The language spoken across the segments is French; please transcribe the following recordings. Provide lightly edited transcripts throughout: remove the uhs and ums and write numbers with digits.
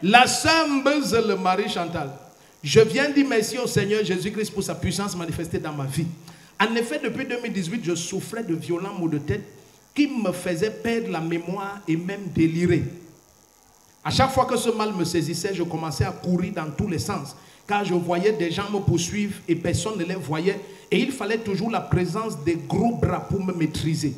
La sœur Mbeuse, le mari Chantal. Je viens dire merci au Seigneur Jésus-Christ pour sa puissance manifestée dans ma vie. En effet, depuis 2018, je souffrais de violents maux de tête qui me faisaient perdre la mémoire et même délirer. À chaque fois que ce mal me saisissait, je commençais à courir dans tous les sens, car je voyais des gens me poursuivre et personne ne les voyait. Et il fallait toujours la présence des gros bras pour me maîtriser.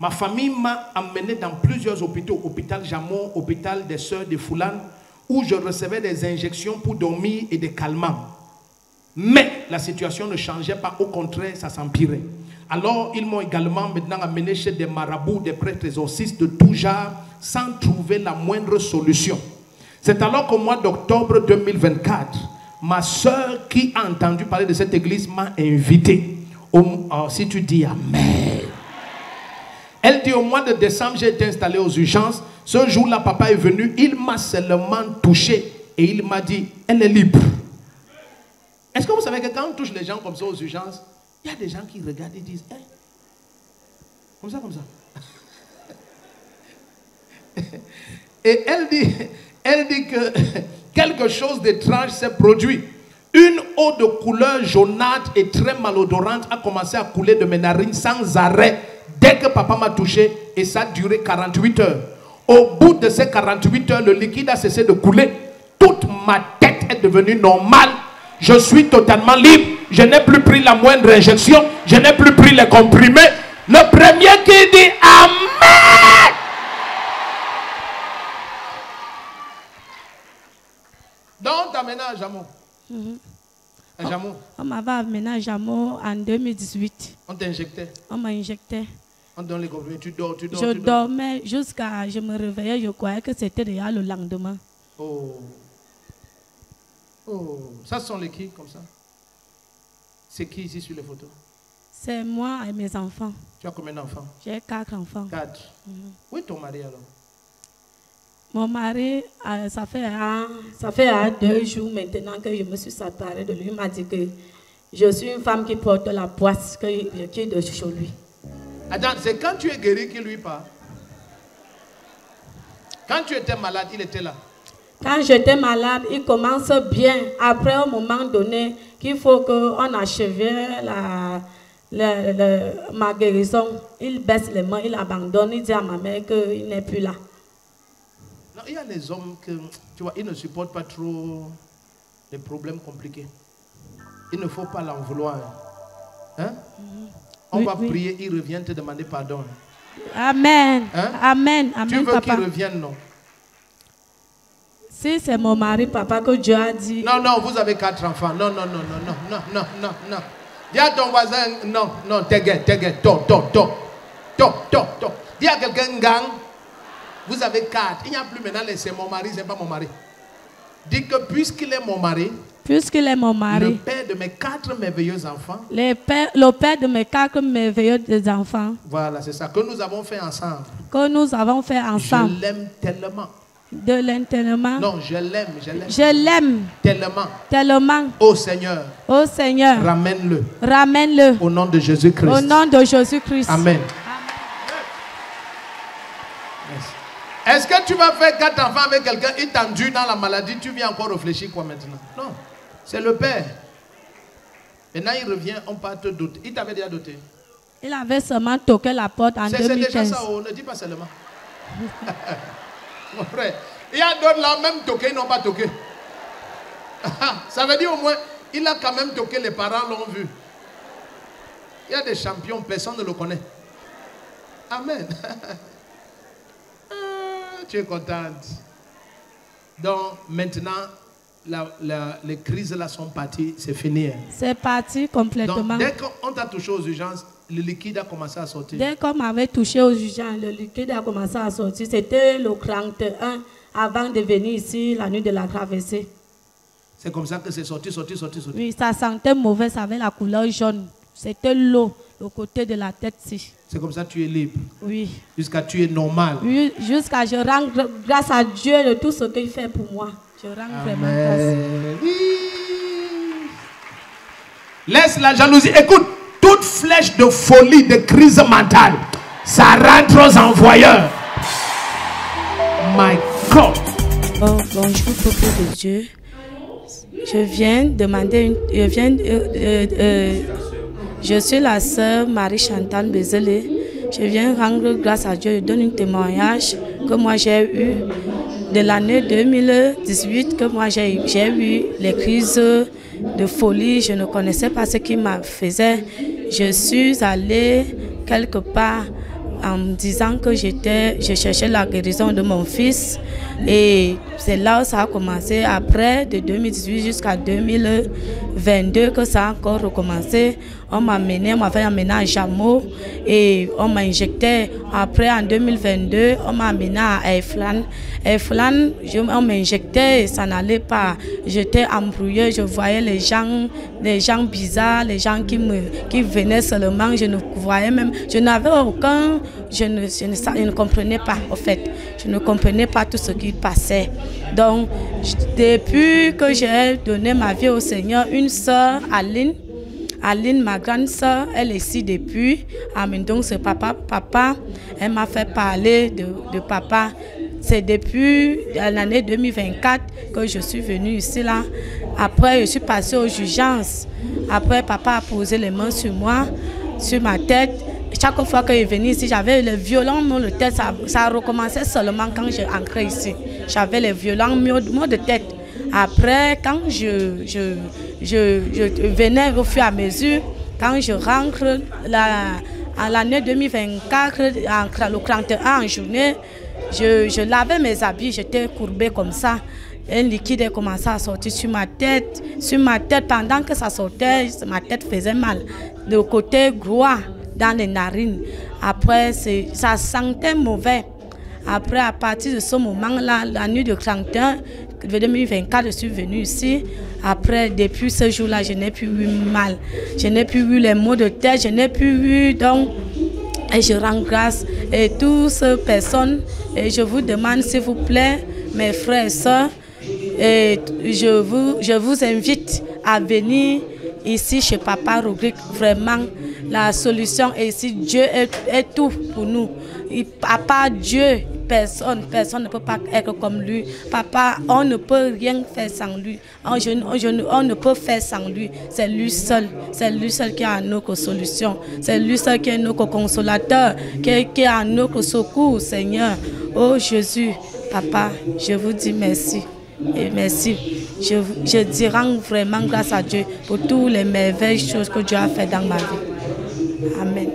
Ma famille m'a emmené dans plusieurs hôpitaux, hôpital Jamon, hôpital des Sœurs de Foulane, où je recevais des injections pour dormir et des calmants. Mais la situation ne changeait pas, au contraire, ça s'empirait. Alors, ils m'ont également maintenant amené chez des marabouts, des prêtres exorcistes de tout genre, sans trouver la moindre solution. C'est alors qu'au mois d'octobre 2024, ma soeur qui a entendu parler de cette église m'a invité. Si tu dis Amen. Elle dit au mois de décembre, j'ai été installé aux urgences. Ce jour-là, papa est venu, il m'a seulement touché et il m'a dit, elle est libre. Est-ce que vous savez que quand on touche les gens comme ça aux urgences, il y a des gens qui regardent et disent, hey, comme ça, comme ça. Et elle dit que quelque chose d'étrange s'est produit. Une eau de couleur jaunâtre et très malodorante a commencé à couler de mes narines sans arrêt dès que papa m'a touché, et ça a duré 48 heures. Au bout de ces 48 heures, le liquide a cessé de couler. Toute ma tête est devenue normale. Je suis totalement libre. Je n'ai plus pris la moindre injection. Je n'ai plus pris les comprimés. Le premier qui dit Amen. Donc, t'amènes à Jamon. À Jamon. On m'avait amené à Jamon en 2018. On t'injectait. On m'a injecté. On donne les comprimés. Tu dors. Je dormais jusqu'à... Je me réveillais, je croyais que c'était déjà le lendemain. Oh. Oh. Ça, ce sont les qui comme ça? C'est qui ici sur les photos? C'est moi et mes enfants. Tu as combien d'enfants? J'ai 4 enfants. 4. Où est ton mari alors? Mon mari, ça fait 2 jours maintenant que je me suis séparée de lui. Il m'a dit que je suis une femme qui porte la poisse, qui est de chez lui. Attends, c'est quand tu es guéri qu'il lui parle? Quand tu étais malade, il était là? Quand j'étais malade, il commence bien. Après, au moment donné, qu'il faut qu'on achève ma guérison, il baisse les mains, il abandonne, il dit à ma mère qu'il n'est plus là. Non, il y a les hommes que, tu vois, ils ne supportent pas trop les problèmes compliqués. Il ne faut pas l'en vouloir. Hein? On va prier, il revient te demander pardon. Amen. Hein? Amen. Amen. Tu veux qu'il revienne, non? Si c'est mon mari, papa, que Dieu a dit. Non, non, vous avez 4 enfants. Non. Dis à ton voisin, non, t'es Dis à quelqu'un, gang, vous avez 4. Il n'y a plus maintenant, c'est mon mari, c'est pas mon mari. Dis que puisqu'il est mon mari, le père de mes 4 merveilleux enfants, le père de mes 4 merveilleux enfants, voilà, c'est ça que nous avons fait ensemble. Je l'aime tellement. De l'intérêt. Non, je l'aime. Je l'aime tellement. Ô Seigneur. Ramène-le. Au nom de Jésus-Christ. Amen. Est-ce que tu vas faire 4 enfants avec quelqu'un, il t'endure dans la maladie, tu viens encore réfléchir quoi maintenant? Non, c'est le père. Maintenant il revient, on part te doter. Il t'avait déjà doté? Il avait seulement toqué la porte en 2015. C'est déjà ça, ne dis pas seulement. Mon frère, il y a d'autres là, même toqué, ils n'ont pas toqué. Ça veut dire au moins, il a quand même toqué, les parents l'ont vu. Il y a des champions, personne ne le connaît. Amen. Tu es contente. Donc maintenant, les crises là sont parties, c'est fini. C'est parti complètement. Donc, dès qu'on t'a touché aux urgences, le liquide a commencé à sortir. Dès qu'on m'avait touché aux urgences, le liquide a commencé à sortir. C'était le 31 avant de venir ici, la nuit de la traversée. C'est comme ça que c'est sorti. Oui, ça sentait mauvais, ça avait la couleur jaune. C'était l'eau, le côté de la tête. C'est comme ça que tu es libre. Oui. Jusqu'à tu es normal. Oui, jusqu'à je rends grâce à Dieu de tout ce qu'il fait pour moi. Je rends vraiment grâce. Oui. Laisse la jalousie. Écoute. Toute flèche de folie, de crise mentale, ça rentre aux envoyeurs. My God. Oh, bonjour, peuple de Dieu. Je viens demander je suis la sœur Marie-Chantal Bézelé. Je viens rendre grâce à Dieu. Je donne un témoignage que moi j'ai eu de l'année 2018, que moi j'ai eu les crises de folie. Je ne connaissais pas ce qui m'a faisait. Je suis allée quelque part en me disant que je cherchais la guérison de mon fils. Et c'est là où ça a commencé. Après, de 2018 jusqu'à 2022, que ça a encore recommencé. On m'a fait amener à Jameau et on m'a injecté. Après, en 2022, on m'a amené à Eflan. Eflan, on m'a injecté et ça n'allait pas. J'étais embrouillée, je voyais les gens bizarres, les gens qui venaient seulement. Je ne voyais même, je n'avais aucun, je ne comprenais pas, en fait. Je ne comprenais pas tout ce qui passait. Donc, depuis que j'ai donné ma vie au Seigneur, une sœur, Aline, ma grande sœur, elle est ici depuis. Donc c'est papa, elle m'a fait parler de papa. C'est depuis l'année 2024 que je suis venue ici là. Après, je suis passée aux urgences. Après, papa a posé les mains sur moi, sur ma tête. Chaque fois que je venais ici, j'avais les violents maux de tête. Ça recommençait seulement quand j'ai entré ici. J'avais les violents maux de tête. Après, quand je venais au fur et à mesure, quand je rentre en l'année 2024, le 31 en journée, je lavais mes habits, j'étais courbée comme ça. Un liquide a commencé à sortir sur ma tête. Pendant que ça sortait, ma tête faisait mal. De côté droit, dans les narines. Après, ça sentait mauvais. Après, à partir de ce moment-là, la nuit de 31, 2024, je suis venue ici. Après, depuis ce jour-là, je n'ai plus eu mal. Je n'ai plus eu les maux de tête, je n'ai plus eu donc. Et je rends grâce à toutes ces personnes. Et je vous demande, s'il vous plaît, mes frères et sœurs, et je vous invite à venir ici chez Papa Roglic. Vraiment, la solution est ici. Dieu est tout pour nous. À part Dieu, personne ne peut pas être comme lui. Papa, on ne peut rien faire sans lui. On ne peut faire sans lui. C'est lui seul. C'est lui seul qui a notre solution. C'est lui seul qui est notre consolateur, qui a notre secours, Seigneur. Oh Jésus, Papa, je vous dis merci. Et merci. Je rends vraiment grâce à Dieu pour toutes les merveilleuses choses que Dieu a fait dans ma vie. Amen.